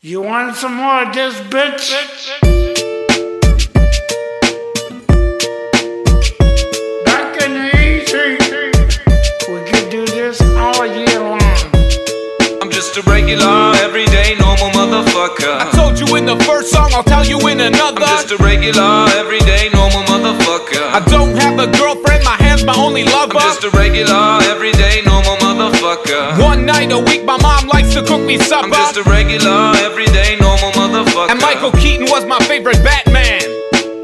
You want some more of this, bitch? Back in the easy, we could do this all year long. I'm just a regular, everyday, normal motherfucker. I told you in the first song, I'll tell you in another. I'm just a regular, everyday, normal motherfucker. I don't have a girlfriend, my hand's my only lover. I'm just a regular, everyday, normal motherfucker. One night a week, my mom likes to cook me supper. I'm just a regular, everyday, normal motherfucker. And Michael Keaton was my favorite Batman.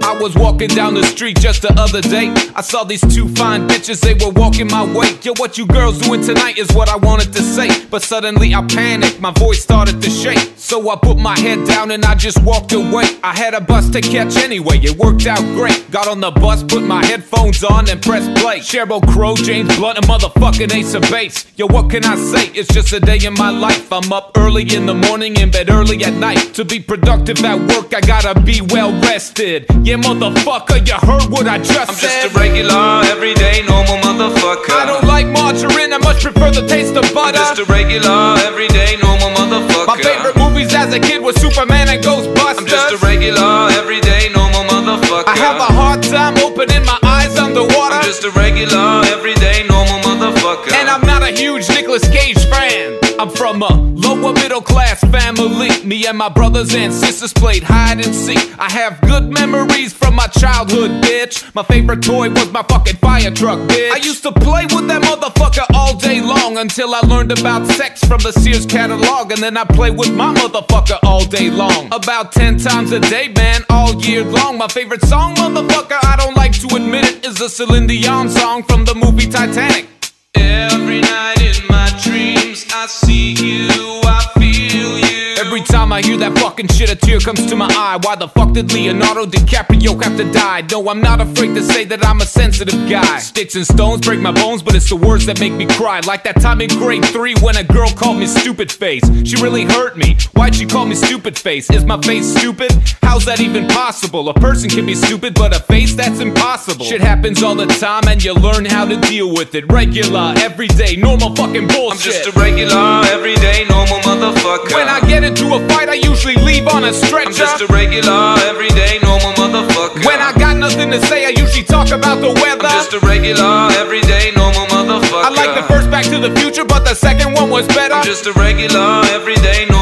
I was walking down the street just the other day. I saw these two fine bitches, they were walking my way. Yo, what you girls doing tonight is what I wanted to say. But suddenly I panicked, my voice started to shake. So I put my head down and I just walked away. I had a bus to catch anyway, it worked out great. Got on the bus, put my headphones on and pressed play. Sheryl Crow, James Blunt, a motherfucking Ace of Base. Yo, what can I say? It's just a day in my life. I'm up early in the morning, in bed early at night. To be productive at work, I gotta be well rested. Yeah, motherfucker, you heard what I just said. I'm just a regular, everyday, normal motherfucker. I don't like margarine, I much prefer the taste of butter. I'm just a regular, everyday, normal motherfucker. My favorite movies as a kid were Superman and Ghostbusters. I'm just a regular, everyday, normal motherfucker. I have a hard time opening my eyes underwater. I'm just a regular, everyday, normal motherfucker. And I'm not a huge Nicolas Cage fan. I'm from a lower middle class family. Me and my brothers and sisters played hide and seek. I have good memories from my childhood, bitch. My favorite toy was my fucking fire truck, bitch. I used to play with that motherfucker all day long until I learned about sex from the Sears catalog. And then I play with my motherfucker all day long. About 10 times a day, man, all year long. My favorite song, motherfucker, I don't like to admit it, is a Celine Dion song from the movie Titanic. Every night in my dreams, I see you, I feel you. Every time I hear that fucking shit, a tear comes to my eye. Why the fuck did Leonardo DiCaprio have to die? No, I'm not afraid to say that I'm a sensitive guy. Sticks and stones break my bones, but it's the words that make me cry. Like that time in grade 3 when a girl called me stupid face. She really hurt me. Why'd she call me stupid face? Is my face stupid? How's that even possible? A person can be stupid, but a face, that's impossible. Shit happens all the time and you learn how to deal with it. Regular, everyday, normal fucking bullshit. I'm just a regular, everyday, normal motherfucker. When I get into a fight, I usually leave on a stretcher. I'm just a regular, everyday, normal motherfucker. When I got nothing to say, I usually talk about the weather. I'm just a regular, everyday, normal motherfucker. I like the first Back to the Future, but the second one was better. I'm just a regular, everyday, normal